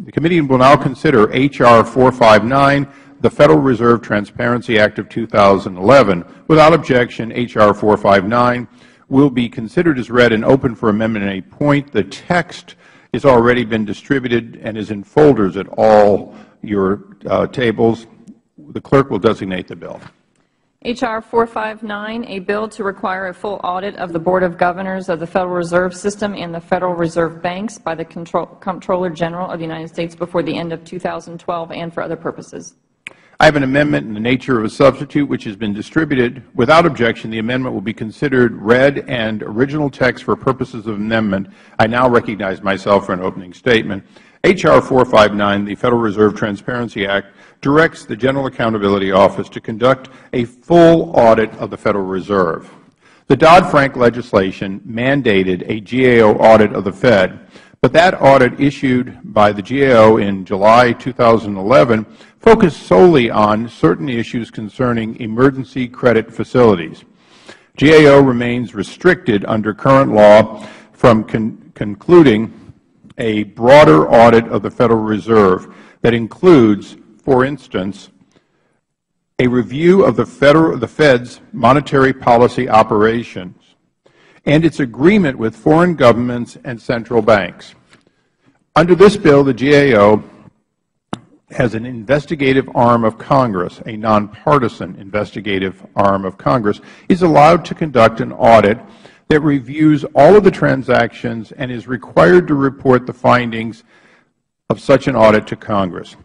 The committee will now consider H.R. 459, the Federal Reserve Transparency Act of 2011. Without objection, H.R. 459 will be considered as read and open for amendment at any point. The text has already been distributed and is in folders at all your tables. The clerk will designate the bill. H.R. 459, a bill to require a full audit of the Board of Governors of the Federal Reserve System and the Federal Reserve Banks by the Comptroller General of the United States before the end of 2012 and for other purposes. I have an amendment in the nature of a substitute which has been distributed. Without objection, the amendment will be considered read and original text for purposes of amendment. I now recognize myself for an opening statement. H.R. 459, the Federal Reserve Transparency Act, directs the General Accountability Office to conduct a full audit of the Federal Reserve. The Dodd-Frank legislation mandated a GAO audit of the Fed, but that audit issued by the GAO in July 2011 focused solely on certain issues concerning emergency credit facilities. GAO remains restricted under current law from concluding a broader audit of the Federal Reserve that includes, for instance, a review of the Fed's monetary policy operations and its agreement with foreign governments and central banks. Under this bill, the GAO has an investigative arm of Congress, a nonpartisan investigative arm of Congress, is allowed to conduct an audit that reviews all of the transactions and is required to report the findings of such an audit to Congress.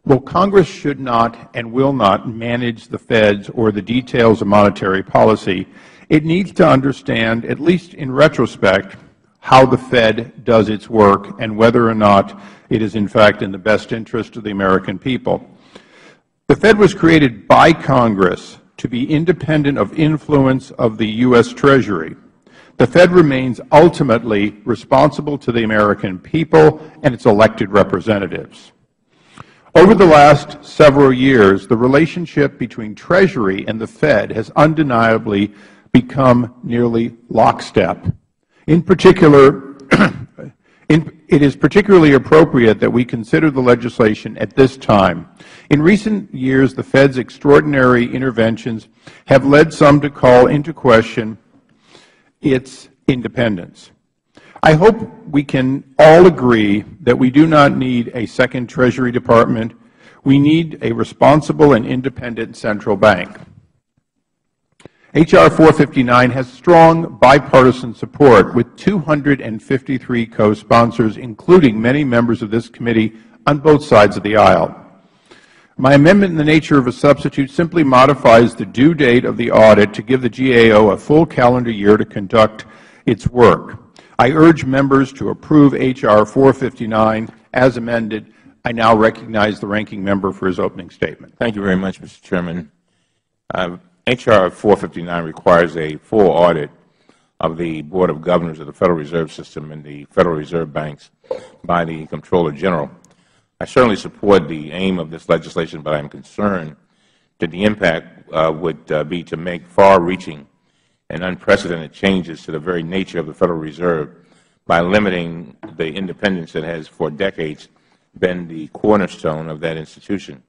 While Congress should not and will not manage the Fed's or the details of monetary policy, it needs to understand, at least in retrospect, how the Fed does its work and whether or not it is in fact in the best interest of the American people. The Fed was created by Congress to be independent of influence of the U.S. Treasury. The Fed remains ultimately responsible to the American people and its elected representatives. Over the last several years, the relationship between Treasury and the Fed has undeniably become nearly lockstep. In particular, it is particularly appropriate that we consider the legislation at this time. In recent years, the Fed's extraordinary interventions have led some to call into question its independence. I hope we can all agree that we do not need a second Treasury Department. We need a responsible and independent central bank. H.R. 459 has strong bipartisan support with 253 co-sponsors, including many members of this committee on both sides of the aisle. My amendment in the nature of a substitute simply modifies the due date of the audit to give the GAO a full calendar year to conduct its work. I urge members to approve H.R. 459 as amended. I now recognize the ranking member for his opening statement. Thank you very much, Mr. Chairman. H.R. 459 requires a full audit of the Board of Governors of the Federal Reserve System and the Federal Reserve Banks by the Comptroller General. I certainly support the aim of this legislation, but I am concerned that the impact would be to make far-reaching and unprecedented changes to the very nature of the Federal Reserve by limiting the independence that has for decades been the cornerstone of that institution.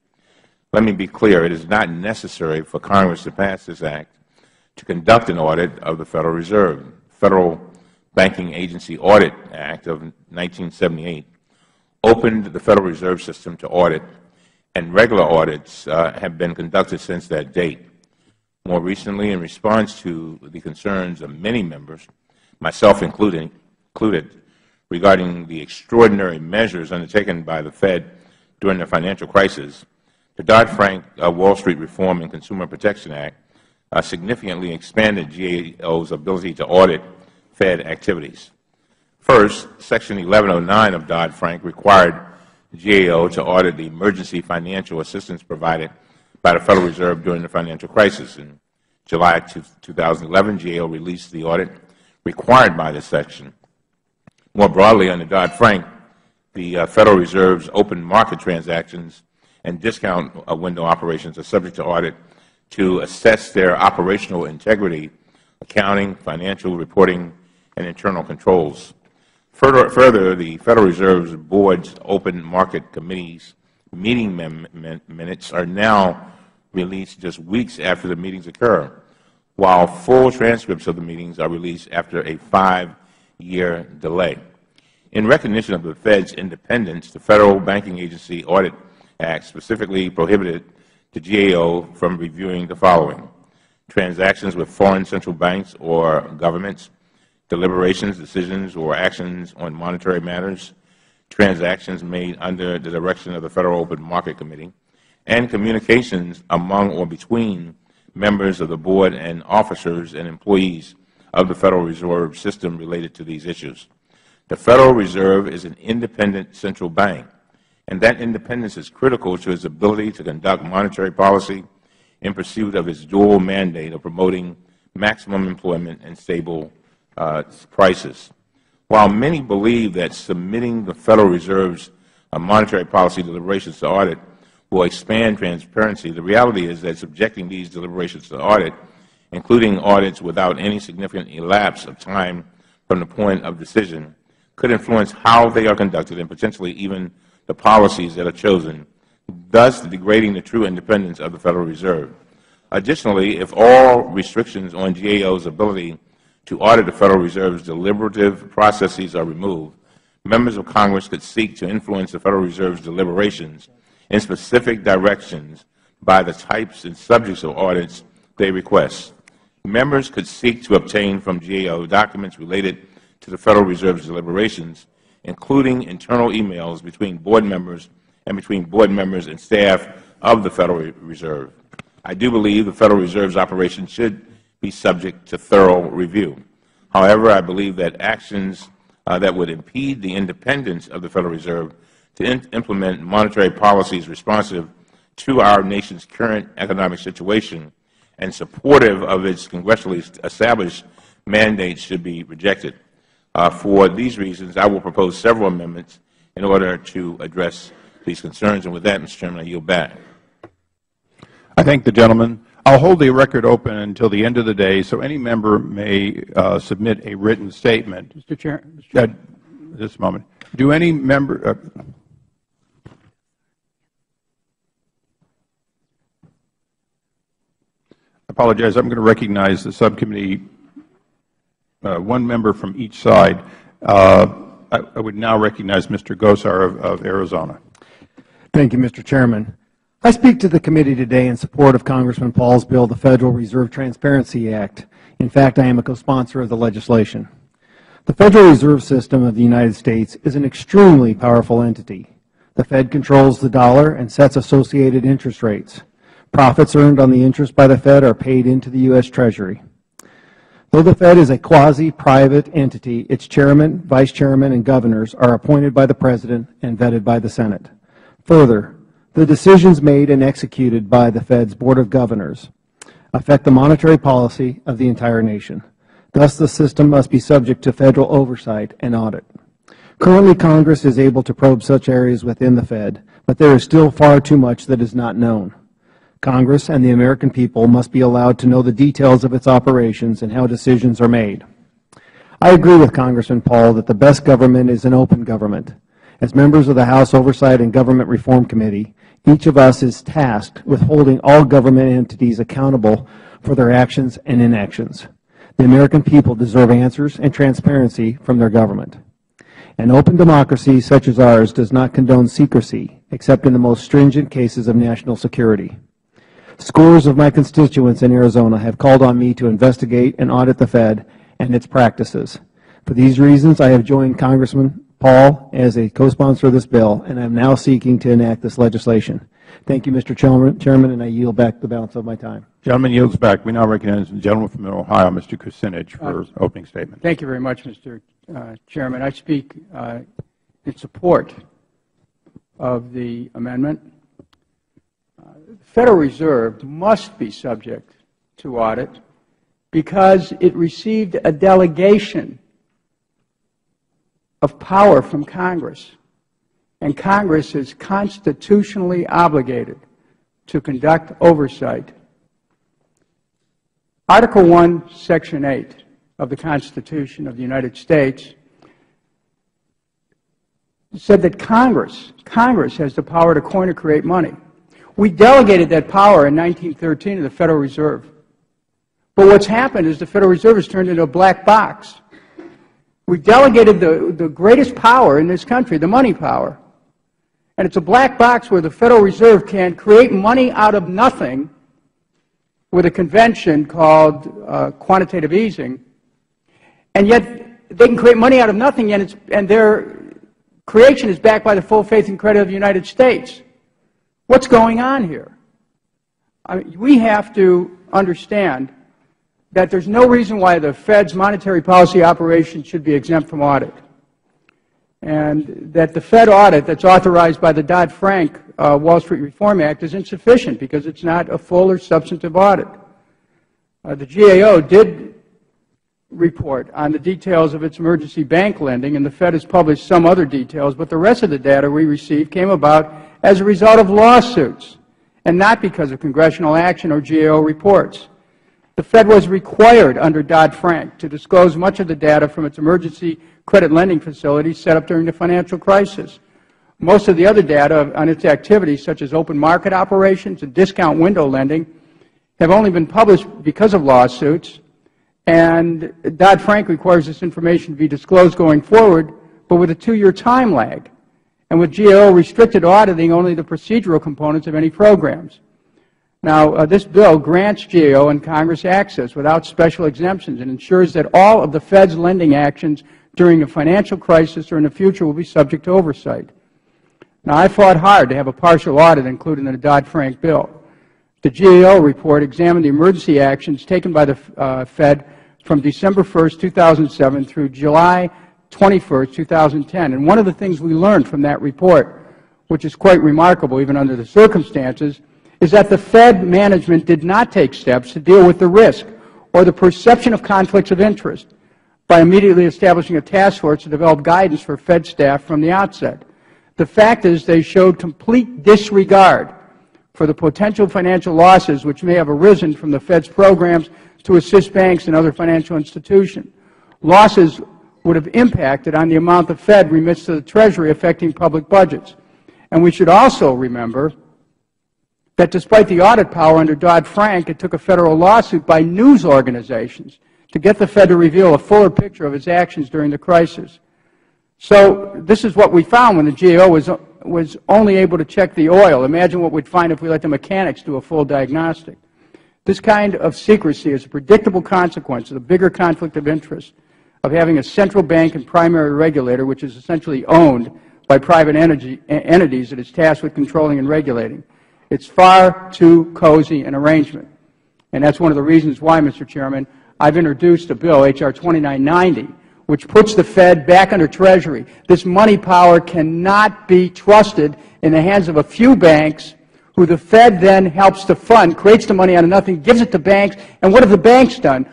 Let me be clear. It is not necessary for Congress to pass this Act to conduct an audit of the Federal Reserve. The Federal Banking Agency Audit Act of 1978 opened the Federal Reserve System to audit, and regular audits have been conducted since that date. More recently, in response to the concerns of many members, myself included, regarding the extraordinary measures undertaken by the Fed during the financial crisis, the Dodd-Frank Wall Street Reform and Consumer Protection Act significantly expanded GAO's ability to audit Fed activities. First, Section 1109 of Dodd-Frank required GAO to audit the emergency financial assistance provided by the Federal Reserve during the financial crisis. In July 2011, GAO released the audit required by this section. More broadly, under Dodd-Frank, the Federal Reserve's open market transactions and discount window operations are subject to audit to assess their operational integrity, accounting, financial reporting, and internal controls. Further, the Federal Reserve's Board's Open Market Committee's meeting minutes are now released just weeks after the meetings occur, while full transcripts of the meetings are released after a 5-year delay. In recognition of the Fed's independence, the Federal Banking Agency Audit Act specifically prohibited the GAO from reviewing the following: transactions with foreign central banks or governments, deliberations, decisions, or actions on monetary matters, transactions made under the direction of the Federal Open Market Committee, and communications among or between members of the Board and officers and employees of the Federal Reserve System related to these issues. The Federal Reserve is an independent central bank, and that independence is critical to its ability to conduct monetary policy in pursuit of its dual mandate of promoting maximum employment and stable prices. While many believe that submitting the Federal Reserve's monetary policy deliberations to audit will expand transparency, the reality is that subjecting these deliberations to audit, including audits without any significant elapse of time from the point of decision, could influence how they are conducted and potentially even the policies that are chosen, thus degrading the true independence of the Federal Reserve. Additionally, if all restrictions on GAO's ability to audit the Federal Reserve's deliberative processes are removed, members of Congress could seek to influence the Federal Reserve's deliberations in specific directions by the types and subjects of audits they request. Members could seek to obtain from GAO documents related to the Federal Reserve's deliberations, including internal emails between Board members and between Board members and staff of the Federal Reserve. I do believe the Federal Reserve's operation should be subject to thorough review. However, I believe that actions that would impede the independence of the Federal Reserve to implement monetary policies responsive to our nation's current economic situation and supportive of its congressionally established mandates should be rejected. For these reasons, I will propose several amendments in order to address these concerns. And with that, Mr. Chairman, I yield back. I thank the gentleman. I'll hold the record open until the end of the day, so any member may submit a written statement. Mr. Chair. Just a moment. Do any member I apologize. I'm going to recognize the subcommittee, one member from each side. I would now recognize Mr. Gosar of Arizona. Thank you, Mr. Chairman. I speak to the committee today in support of Congressman Paul's bill, the Federal Reserve Transparency Act. In fact, I am a co-sponsor of the legislation. The Federal Reserve System of the United States is an extremely powerful entity. The Fed controls the dollar and sets associated interest rates. Profits earned on the interest by the Fed are paid into the U.S. Treasury. Though the Fed is a quasi-private entity, its chairman, vice chairman, and governors are appointed by the President and vetted by the Senate. Further, the decisions made and executed by the Fed's Board of Governors affect the monetary policy of the entire nation. Thus, the system must be subject to Federal oversight and audit. Currently, Congress is able to probe such areas within the Fed, but there is still far too much that is not known. Congress and the American people must be allowed to know the details of its operations and how decisions are made. I agree with Congressman Paul that the best government is an open government. As members of the House Oversight and Government Reform Committee, each of us is tasked with holding all government entities accountable for their actions and inactions. The American people deserve answers and transparency from their government. An open democracy such as ours does not condone secrecy, except in the most stringent cases of national security. Scores of my constituents in Arizona have called on me to investigate and audit the Fed and its practices. For these reasons, I have joined Congressman Paul as a co-sponsor of this bill, and I am now seeking to enact this legislation. Thank you, Mr. Chairman, and I yield back the balance of my time. Gentleman yields back. We now recognize the gentleman from Ohio, Mr. Kucinich, for opening statement. Thank you very much, Mr. Chairman. I speak in support of the amendment. The Federal Reserve must be subject to audit because it received a delegation of power from Congress, and Congress is constitutionally obligated to conduct oversight. Article 1, Section 8 of the Constitution of the United States said that Congress has the power to coin or create money. We delegated that power in 1913 to the Federal Reserve. But what's happened is the Federal Reserve has turned into a black box. We delegated the greatest power in this country, the money power. And it's a black box where the Federal Reserve can create money out of nothing with a convention called quantitative easing. And yet they can create money out of nothing, and their creation is backed by the full faith and credit of the United States. What's going on here? We have to understand that there's no reason why the Fed's monetary policy operations should be exempt from audit, and that the Fed audit that's authorized by the Dodd-Frank Wall Street Reform Act is insufficient because it's not a full or substantive audit. The GAO did report on the details of its emergency bank lending, and the Fed has published some other details, but the rest of the data we received came about as a result of lawsuits and not because of congressional action or GAO reports. The Fed was required under Dodd-Frank to disclose much of the data from its emergency credit lending facilities set up during the financial crisis. Most of the other data on its activities, such as open market operations and discount window lending, have only been published because of lawsuits, and Dodd-Frank requires this information to be disclosed going forward, but with a 2-year time lag, and with GAO restricted auditing only the procedural components of any programs. Now, this bill grants GAO and Congress access without special exemptions and ensures that all of the Fed's lending actions during a financial crisis or in the future will be subject to oversight. Now, I fought hard to have a partial audit included in the Dodd-Frank bill. The GAO report examined the emergency actions taken by the Fed from December 1, 2007 through July 21, 2010. And one of the things we learned from that report, which is quite remarkable even under the circumstances, is that the Fed management did not take steps to deal with the risk or the perception of conflicts of interest by immediately establishing a task force to develop guidance for Fed staff from the outset. The fact is they showed complete disregard for the potential financial losses which may have arisen from the Fed's programs to assist banks and other financial institutions. Losses would have impacted on the amount the Fed remits to the Treasury, affecting public budgets. And we should also remember that despite the audit power under Dodd-Frank, it took a Federal lawsuit by news organizations to get the Fed to reveal a fuller picture of its actions during the crisis. So this is what we found when the GAO was only able to check the oil. Imagine what we'd find if we let the mechanics do a full diagnostic. This kind of secrecy is a predictable consequence of the bigger conflict of interest of having a central bank and primary regulator which is essentially owned by private entities that is tasked with controlling and regulating. It's far too cozy an arrangement. And that's one of the reasons why, Mr. Chairman, I've introduced a bill, H.R. 2990, which puts the Fed back under Treasury. This money power cannot be trusted in the hands of a few banks who the Fed then helps to fund, creates the money out of nothing, gives it to banks, and what have the banks done?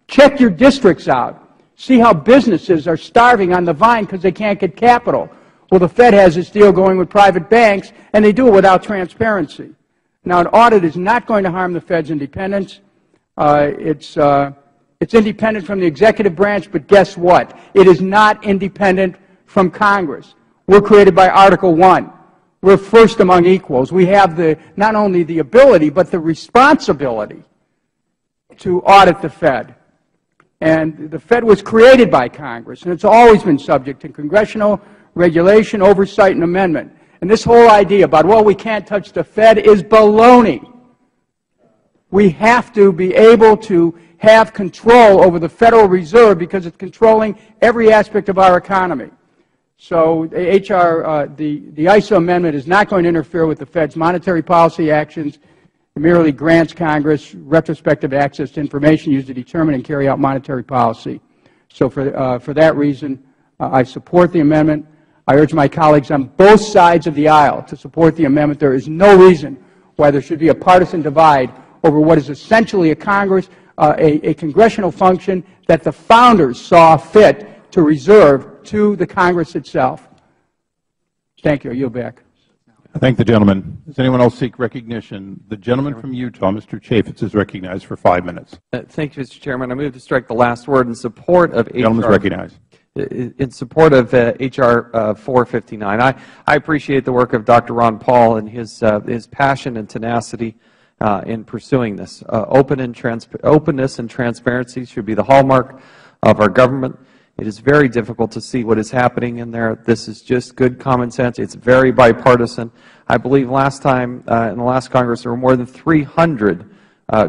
Check your districts out. See how businesses are starving on the vine because they can't get capital. Well, the Fed has this deal going with private banks, and they do it without transparency. Now, an audit is not going to harm the Fed's independence. It's independent from the executive branch, but guess what? It is not independent from Congress. We're created by Article I. We're first among equals. We have not only the ability, but the responsibility to audit the Fed. And the Fed was created by Congress, and it's always been subject to congressional regulation, oversight, and amendment. And this whole idea about, well, we can't touch the Fed is baloney. We have to be able to have control over the Federal Reserve because it's controlling every aspect of our economy. So the ISA amendment is not going to interfere with the Fed's monetary policy actions. It merely grants Congress retrospective access to information used to determine and carry out monetary policy. So for that reason, I support the amendment. I urge my colleagues on both sides of the aisle to support the amendment. There is no reason why there should be a partisan divide over what is essentially a congressional function that the Founders saw fit to reserve to the Congress itself. Thank you. I yield back. I thank the gentleman. Does anyone else seek recognition? The gentleman from Utah, Mr. Chaffetz, is recognized for 5 minutes. Thank you, Mr. Chairman. I move to strike the last word in support of The gentleman is recognized. in support of H.R. 459. I appreciate the work of Dr. Ron Paul and his passion and tenacity in pursuing this. Openness and transparency should be the hallmark of our government. It is very difficult to see what is happening in there. This is just good common sense. It's very bipartisan. I believe last time in the last Congress there were more than 300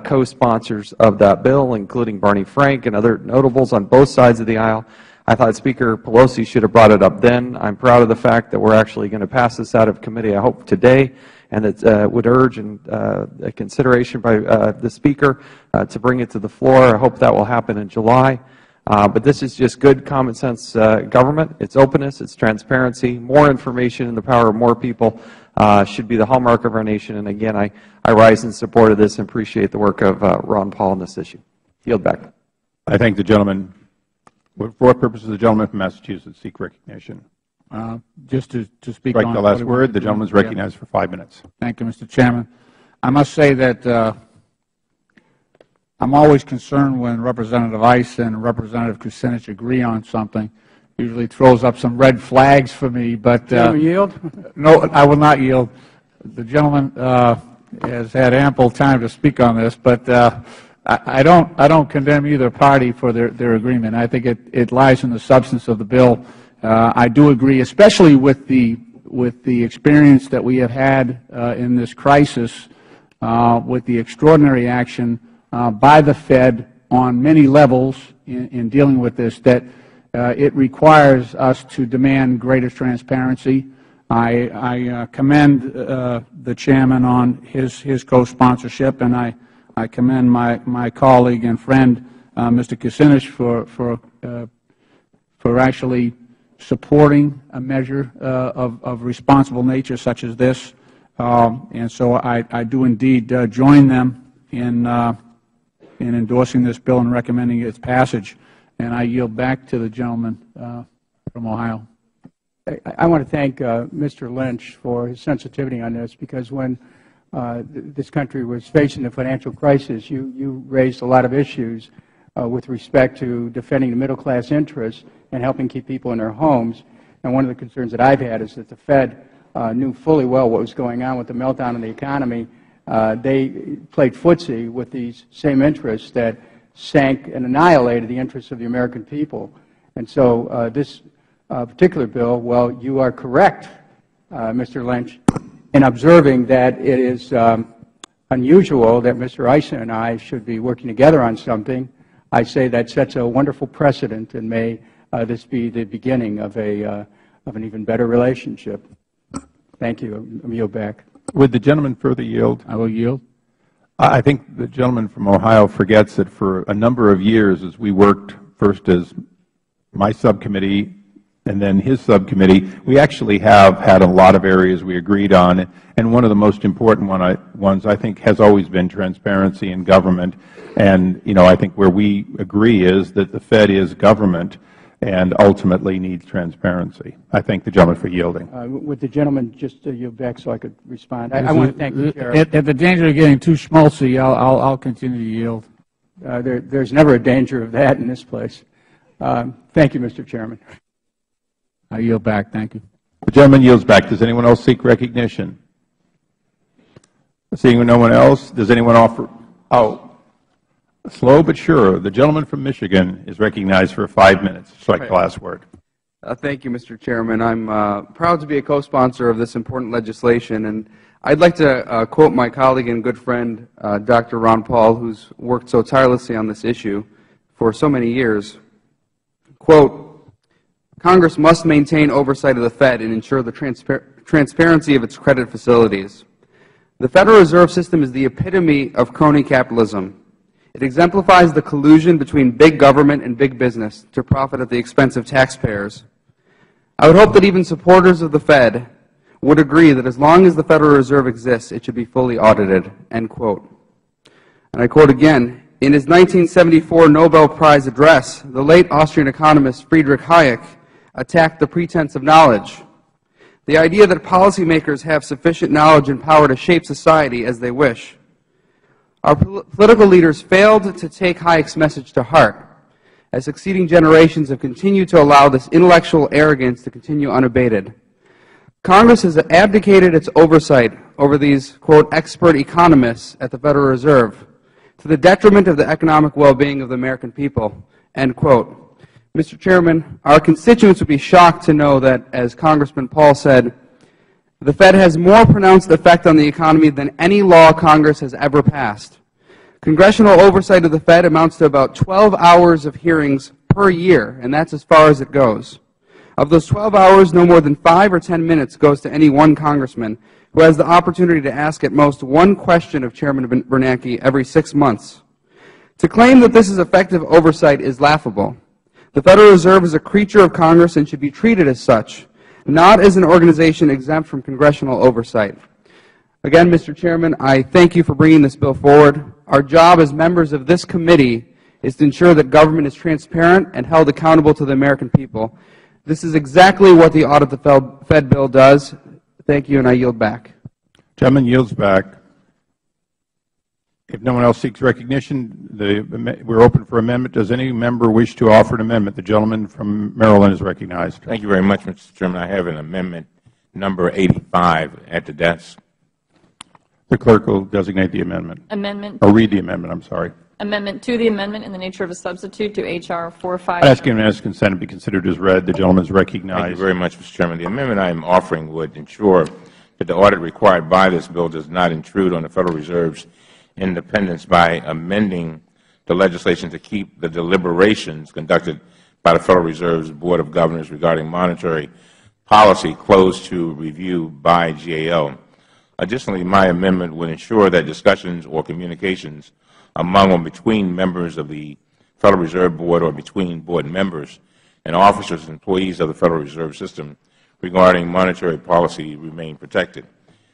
co-sponsors of that bill, including Barney Frank and other notables on both sides of the aisle. I thought Speaker Pelosi should have brought it up then. I'm proud of the fact that we're actually going to pass this out of committee, I hope, today, and that would urge a consideration by the Speaker to bring it to the floor. I hope that will happen in July. But this is just good common sense government. It's openness, it's transparency, more information, and the power of more people should be the hallmark of our nation. And again, I rise in support of this and appreciate the work of Ron Paul on this issue. Yield back. I thank the gentleman. For what purpose does the gentleman from Massachusetts seek recognition? Just to speak Strike on the last word. The gentleman is recognized for 5 minutes. Thank you, Mr. Chairman. I must say that I'm always concerned when Representative Ice and Representative Kucinich agree on something. Usually throws up some red flags for me. But yield? No, I will not yield. The gentleman has had ample time to speak on this, but I don't condemn either party for their agreement. I think it lies in the substance of the bill. I do agree, especially with the experience that we have had in this crisis, with the extraordinary action by the Fed on many levels in dealing with this, that it requires us to demand greater transparency. I commend the Chairman on his co-sponsorship, and I commend my colleague and friend, Mr. Kucinich, for actually supporting a measure of responsible nature such as this. And so I do indeed join them in endorsing this bill and recommending its passage. And I yield back to the gentleman from Ohio. I want to thank Mr. Lynch for his sensitivity on this, because when this country was facing the financial crisis, you raised a lot of issues with respect to defending the middle-class interests and helping keep people in their homes. And one of the concerns that I've had is that the Fed knew fully well what was going on with the meltdown in the economy. They played footsie with these same interests that sank and annihilated the interests of the American people. And so this particular bill, well, you are correct, Mr. Lynch, in observing that it is unusual that Mr. Issa and I should be working together on something. I say that sets a wonderful precedent, and may this be the beginning of an even better relationship. Thank you. I yield back. Would the gentleman further yield? I will yield. I think the gentleman from Ohio forgets that for a number of years, as we worked first as my subcommittee and then his subcommittee, we actually have had a lot of areas we agreed on. And one of the most important ones, I think, has always been transparency in government. And, I think where we agree is that the Fed is government and ultimately needs transparency. I thank the gentleman for yielding. Would the gentleman just yield back so I could respond? I want to thank the Chair. At the danger of getting too schmaltzy, I'll continue to yield. There's never a danger of that in this place. Thank you, Mr. Chairman. I yield back. Thank you. The gentleman yields back. Does anyone else seek recognition? Seeing no one else, does anyone offer? Oh, slow but sure. The gentleman from Michigan is recognized for 5 minutes. Strike the last word. Thank you, Mr. Chairman. I'm proud to be a co-sponsor of this important legislation, and I'd like to quote my colleague and good friend, Dr. Ron Paul, who's worked so tirelessly on this issue for so many years. Quote, "Congress must maintain oversight of the Fed and ensure the transparency of its credit facilities. The Federal Reserve System is the epitome of crony capitalism. It exemplifies the collusion between big government and big business to profit at the expense of taxpayers. I would hope that even supporters of the Fed would agree that as long as the Federal Reserve exists, it should be fully audited." End quote. And I quote again, "In his 1974 Nobel Prize address, the late Austrian economist Friedrich Hayek attacked the pretense of knowledge, the idea that policymakers have sufficient knowledge and power to shape society as they wish. Our political leaders failed to take Hayek's message to heart, as succeeding generations have continued to allow this intellectual arrogance to continue unabated. Congress has abdicated its oversight over these, quote, expert economists at the Federal Reserve to the detriment of the economic well-being of the American people, end quote. Mr. Chairman, our constituents would be shocked to know that, as Congressman Paul said, the Fed has more pronounced effect on the economy than any law Congress has ever passed. Congressional oversight of the Fed amounts to about 12 hours of hearings per year, and that's as far as it goes. Of those 12 hours, no more than 5 or 10 minutes goes to any one congressman, who has the opportunity to ask at most one question of Chairman Bernanke every 6 months. To claim that this is effective oversight is laughable. The Federal Reserve is a creature of Congress and should be treated as such, not as an organization exempt from congressional oversight. Again, Mr. Chairman, I thank you for bringing this bill forward. Our job as members of this committee is to ensure that government is transparent and held accountable to the American people. This is exactly what the Audit the Fed bill does. Thank you, and I yield back. Gentleman yields back. If no one else seeks recognition, we're open for amendment. Does any member wish to offer an amendment? The gentleman from Maryland is recognized. Thank you very much, Mr. Chairman. I have an amendment number 85 at the desk. The clerk will designate the amendment. Or read the amendment, I'm sorry. Amendment to the amendment in the nature of a substitute to H.R. 45. I ask unanimous consent to be considered as read. The gentleman is recognized. Thank you very much, Mr. Chairman. The amendment I am offering would ensure that the audit required by this bill does not intrude on the Federal Reserve's independence by amending the legislation to keep the deliberations conducted by the Federal Reserve's Board of Governors regarding monetary policy closed to review by GAO. Additionally, my amendment would ensure that discussions or communications among or between members of the Federal Reserve Board or between board members and officers and employees of the Federal Reserve System regarding monetary policy remain protected.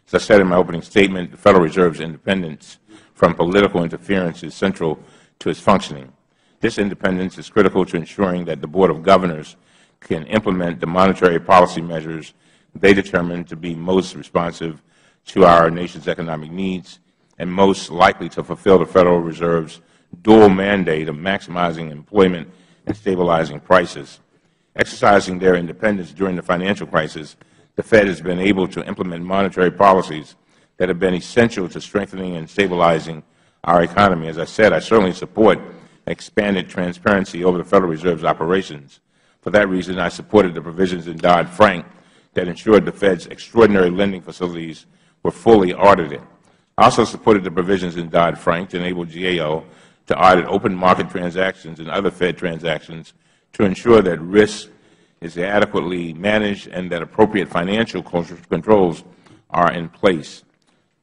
As I said in my opening statement, the Federal Reserve's independence from political interference is central to its functioning. This independence is critical to ensuring that the Board of Governors can implement the monetary policy measures they determine to be most responsive to our nation's economic needs and most likely to fulfill the Federal Reserve's dual mandate of maximizing employment and stabilizing prices. Exercising their independence during the financial crisis, the Fed has been able to implement monetary policies that have been essential to strengthening and stabilizing our economy. As I said, I certainly support expanded transparency over the Federal Reserve's operations. For that reason, I supported the provisions in Dodd-Frank that ensured the Fed's extraordinary lending facilities were fully audited. I also supported the provisions in Dodd-Frank to enable GAO to audit open market transactions and other Fed transactions to ensure that risk is adequately managed and that appropriate financial controls are in place.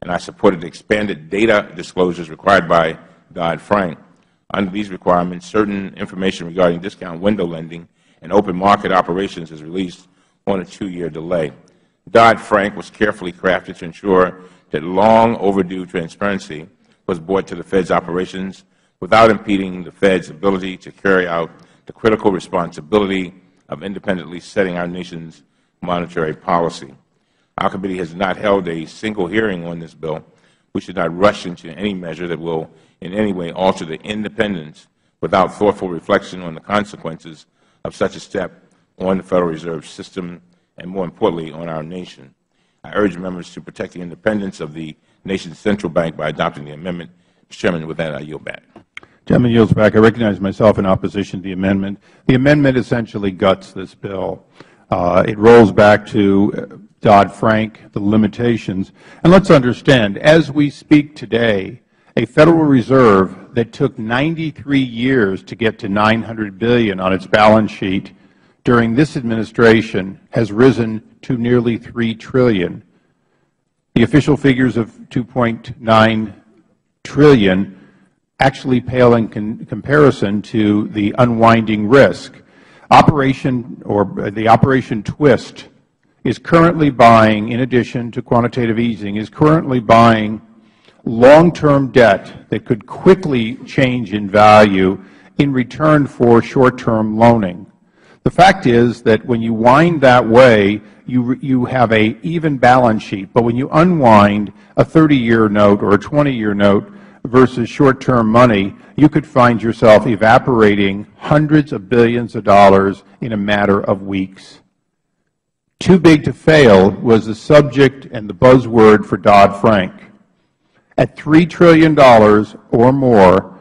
And I supported expanded data disclosures required by Dodd-Frank. Under these requirements, certain information regarding discount window lending and open market operations is released on a 2-year delay. Dodd-Frank was carefully crafted to ensure that long overdue transparency was brought to the Fed's operations without impeding the Fed's ability to carry out the critical responsibility of independently setting our nation's monetary policy. Our committee has not held a single hearing on this bill. We should not rush into any measure that will in any way alter the independence without thoughtful reflection on the consequences of such a step on the Federal Reserve System and, more importantly, on our nation. I urge members to protect the independence of the nation's central bank by adopting the amendment. Mr. Chairman, with that, I yield back. Gentleman yields back. I recognize myself in opposition to the amendment. The amendment essentially guts this bill. It rolls back to Dodd-Frank, the limitations. And let's understand, as we speak today, a Federal Reserve that took 93 years to get to $900 billion on its balance sheet during this administration has risen to nearly $3 trillion. The official figures of $2.9 trillion actually pale in comparison to the unwinding risk. The Operation Twist is currently buying, in addition to quantitative easing, is currently buying long-term debt that could quickly change in value in return for short-term loaning. The fact is that when you wind that way, you have an even balance sheet. But when you unwind a 30-year note or a 20-year note, versus short-term money, you could find yourself evaporating hundreds of billions of dollars in a matter of weeks. Too big to fail was the subject and the buzzword for Dodd-Frank. At $3 trillion or more,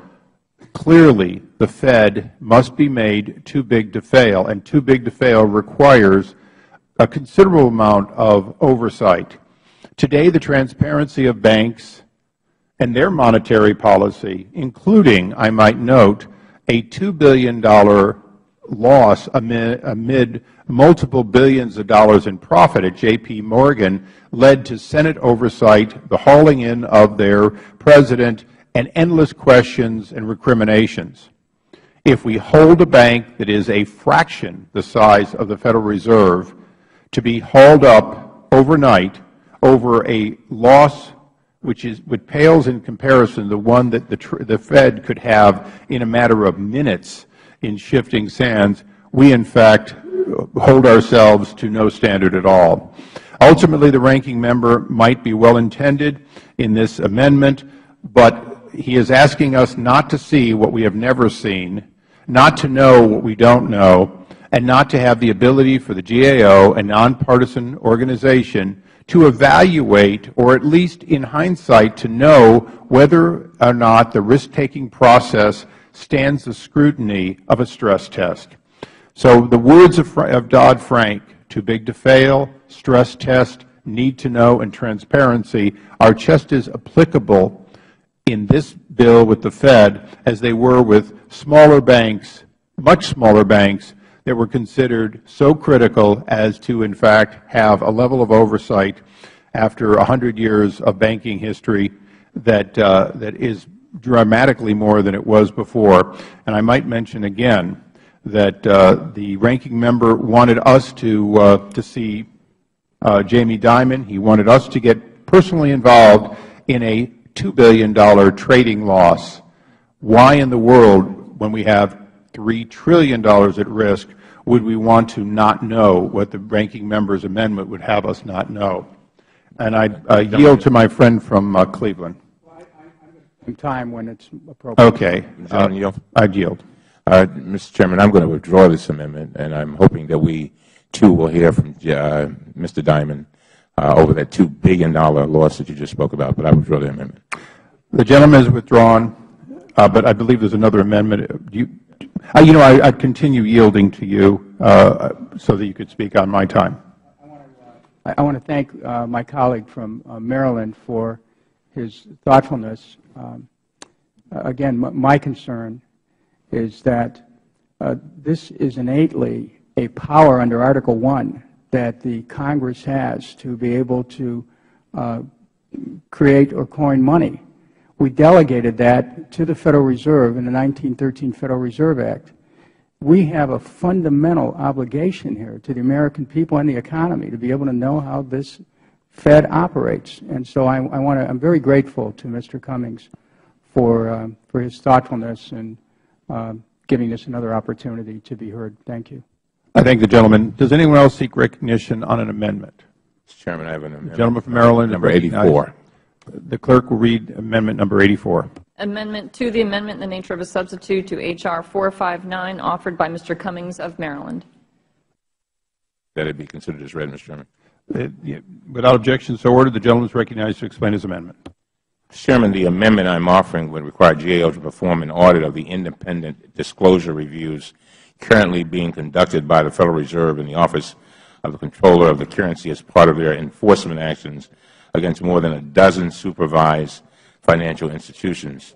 clearly the Fed must be made too big to fail, and too big to fail requires a considerable amount of oversight. Today, the transparency of banks and their monetary policy, including, I might note, a $2 billion loss amid multiple billions of dollars in profit at J.P. Morgan, led to Senate oversight, the hauling in of their president, and endless questions and recriminations. If we hold a bank that is a fraction the size of the Federal Reserve to be hauled up overnight over a loss which pales in comparison to the one that the Fed could have in a matter of minutes in shifting sands, we in fact hold ourselves to no standard at all. Ultimately, the ranking member might be well-intended in this amendment, but he is asking us not to see what we have never seen, not to know what we don't know, and not to have the ability for the GAO, a nonpartisan organization, to evaluate, or at least in hindsight to know whether or not the risk-taking process stands the scrutiny of a stress test. So the words of Dodd-Frank, too big to fail, stress test, need to know, and transparency are just as applicable in this bill with the Fed as they were with smaller banks, much smaller banks, that were considered so critical as to, in fact, have a level of oversight after 100 years of banking history that is dramatically more than it was before. And I might mention again that the ranking member wanted us to see Jamie Dimon. He wanted us to get personally involved in a $2 billion trading loss. Why in the world, when we have $3 trillion at risk, would we want to not know what the ranking member's amendment would have us not know? And I yield to my friend from Cleveland. I'm time when it's appropriate. Okay. I'd yield. Mr. Chairman, I'm going to withdraw this amendment, and I'm hoping that we, too, will hear from Mr. Dimon over that $2 billion loss that you just spoke about, but I withdraw the amendment. The gentleman has withdrawn, but I believe there's another amendment. I'd continue yielding to you so that you could speak on my time. I want to thank my colleague from Maryland for his thoughtfulness. Again, my concern is that this is innately a power under Article I that the Congress has to be able to create or coin money. We delegated that to the Federal Reserve in the 1913 Federal Reserve Act. We have a fundamental obligation here to the American people and the economy to be able to know how this Fed operates. And so I'm very grateful to Mr. Cummings for his thoughtfulness and giving us another opportunity to be heard. Thank you. I thank the gentleman. Does anyone else seek recognition on an amendment? Mr. Chairman, I have an amendment. The gentleman from Maryland. Number 84. The clerk will read amendment number 84. Amendment to the amendment in the nature of a substitute to H.R. 459 offered by Mr. Cummings of Maryland. That it be considered as read, Mr. Chairman. Without objection, so ordered. The gentleman is recognized to explain his amendment. Mr. Chairman, the amendment I'm offering would require GAO to perform an audit of the independent disclosure reviews currently being conducted by the Federal Reserve and the Office of the Comptroller of the Currency as part of their enforcement actions against more than a dozen supervised financial institutions.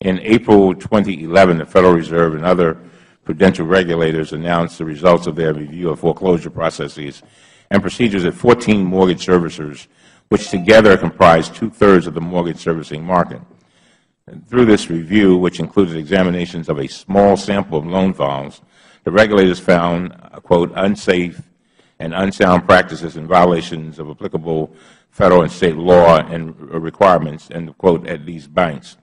In April 2011, the Federal Reserve and other prudential regulators announced the results of their review of foreclosure processes and procedures at 14 mortgage servicers, which together comprise 2/3 of the mortgage servicing market. And through this review, which included examinations of a small sample of loan files, the regulators found, quote, unsafe and unsound practices and violations of applicable Federal and State law and requirements, end quote, at these banks.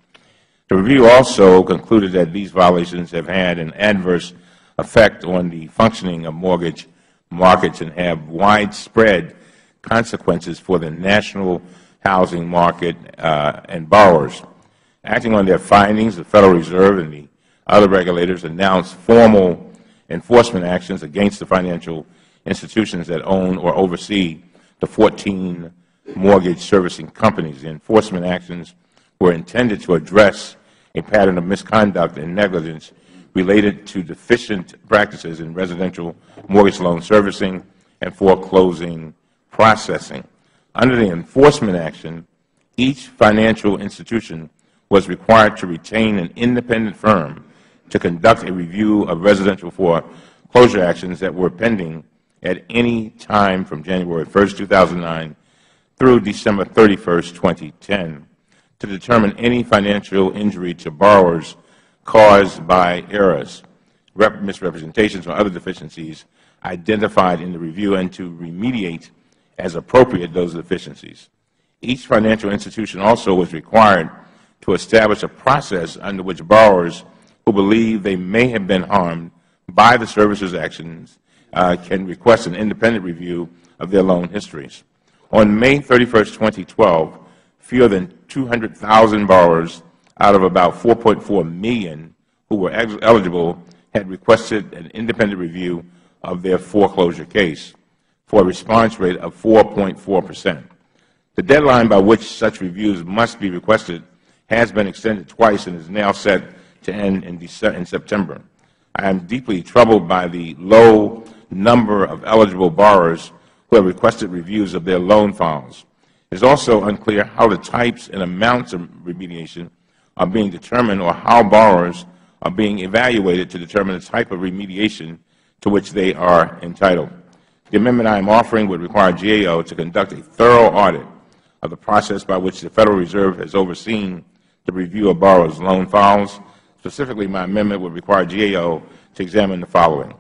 The review also concluded that these violations have had an adverse effect on the functioning of mortgage markets and have widespread consequences for the national housing market and borrowers. Acting on their findings, the Federal Reserve and the other regulators announced formal enforcement actions against the financial institutions that own or oversee the 14 mortgage servicing companies. The enforcement actions were intended to address a pattern of misconduct and negligence related to deficient practices in residential mortgage loan servicing and foreclosing processing. Under the enforcement action, each financial institution was required to retain an independent firm to conduct a review of residential foreclosure actions that were pending at any time from January 1, 2009 through December 31, 2010, to determine any financial injury to borrowers caused by errors, misrepresentations, or other deficiencies identified in the review, and to remediate as appropriate those deficiencies. Each financial institution also was required to establish a process under which borrowers who believe they may have been harmed by the servicer's actions can request an independent review of their loan histories. On May 31, 2012, fewer than 200,000 borrowers out of about 4.4 million who were eligible had requested an independent review of their foreclosure case, for a response rate of 4.4%. The deadline by which such reviews must be requested has been extended twice and is now set to end in September. I am deeply troubled by the low number of eligible borrowers who have requested reviews of their loan files. It is also unclear how the types and amounts of remediation are being determined or how borrowers are being evaluated to determine the type of remediation to which they are entitled. The amendment I am offering would require GAO to conduct a thorough audit of the process by which the Federal Reserve has overseen the review of borrowers' loan files. Specifically, my amendment would require GAO to examine the following: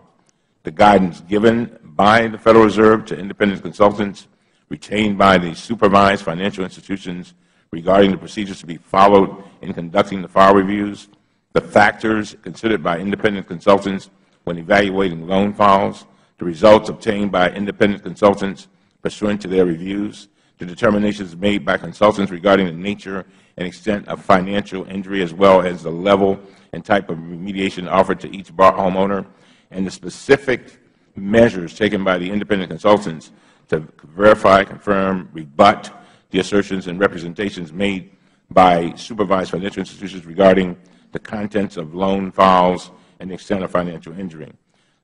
the guidance given by the Federal Reserve to independent consultants retained by the supervised financial institutions regarding the procedures to be followed in conducting the file reviews, the factors considered by independent consultants when evaluating loan files, the results obtained by independent consultants pursuant to their reviews, the determinations made by consultants regarding the nature and extent of financial injury, as well as the level and type of remediation offered to each homeowner, and the specific measures taken by the independent consultants to verify, confirm, rebut the assertions and representations made by supervised financial institutions regarding the contents of loan files and the extent of financial injury.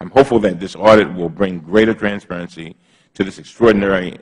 I'm hopeful that this audit will bring greater transparency to this extraordinarily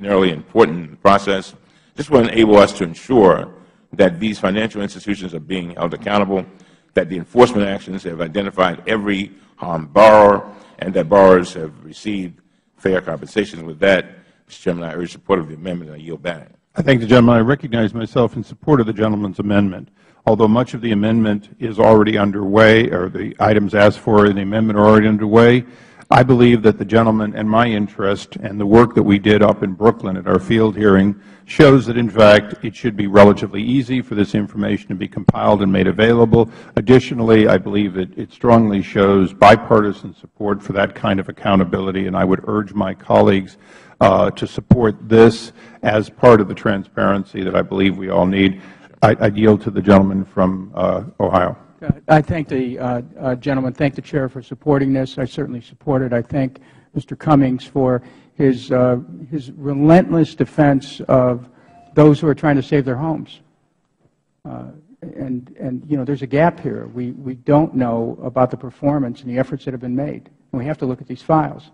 important process. This will enable us to ensure that these financial institutions are being held accountable, that the enforcement actions have identified every harmed borrower, and that borrowers have received fair compensation. With that, Mr. Chairman, I urge support of the amendment, and I yield back. I thank the gentleman. I recognize myself in support of the gentleman's amendment. Although much of the amendment is already underway, or the items asked for in the amendment are already underway, I believe that the gentleman and my interest and the work that we did up in Brooklyn at our field hearing shows that, in fact, it should be relatively easy for this information to be compiled and made available. Additionally, I believe it strongly shows bipartisan support for that kind of accountability, and I would urge my colleagues to support this as part of the transparency that I believe we all need. I yield to the gentleman from Ohio. I thank the gentleman, thank the Chair for supporting this. I certainly support it. I thank Mr. Cummings for his relentless defense of those who are trying to save their homes. And you know, there's a gap here. We don't know about the performance and the efforts that have been made. And we have to look at these files.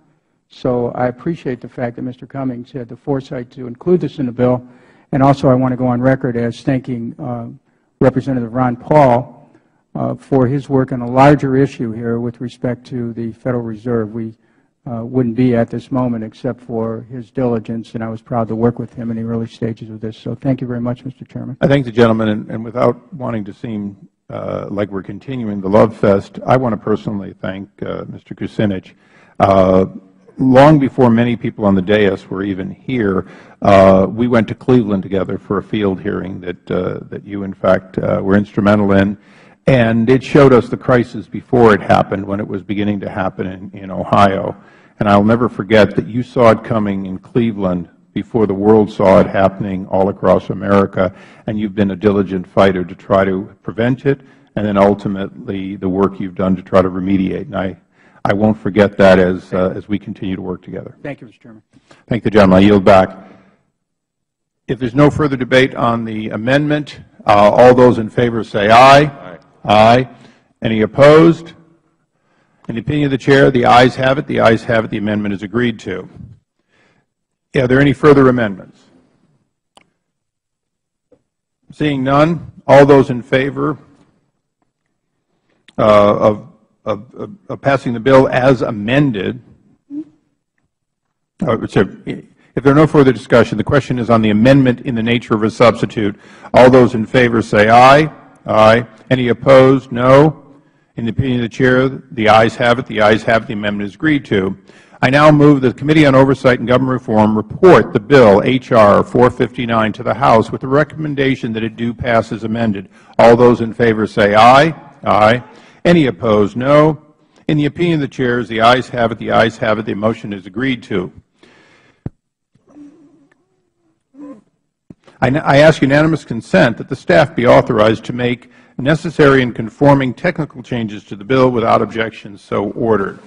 So I appreciate the fact that Mr. Cummings had the foresight to include this in the bill. And also I want to go on record as thanking Representative Ron Paul for his work on a larger issue here with respect to the Federal Reserve. We wouldn't be at this moment except for his diligence, and I was proud to work with him in the early stages of this. So thank you very much, Mr. Chairman. I thank the gentleman, and without wanting to seem like we're continuing the love fest, I want to personally thank Mr. Kucinich. Long before many people on the dais were even here, we went to Cleveland together for a field hearing that you, in fact, were instrumental in. And it showed us the crisis before it happened, when it was beginning to happen in Ohio. And I'll never forget that you saw it coming in Cleveland before the world saw it happening all across America, and you've been a diligent fighter to try to prevent it, and then ultimately the work you've done to try to remediate. And I won't forget that as we continue to work together. Thank you, Mr. Chairman. Thank the gentleman. I yield back. If there's no further debate on the amendment, all those in favor say aye. Aye. Aye. Any opposed? In the opinion of the Chair, the ayes have it. The ayes have it. The amendment is agreed to. Are there any further amendments? Seeing none, all those in favor of passing the bill as amended, if there are no further discussion, the question is on the amendment in the nature of a substitute. All those in favor say aye. Aye. Any opposed? No. In the opinion of the Chair, the ayes have it. The ayes have it. The amendment is agreed to. I now move that the Committee on Oversight and Government Reform report the bill H.R. 459 to the House with the recommendation that it do pass as amended. All those in favor say aye. Aye. Any opposed? No. In the opinion of the Chair, the ayes have it. The ayes have it. The motion is agreed to. I ask unanimous consent that the staff be authorized to make necessary and conforming technical changes to the bill without objection, so ordered.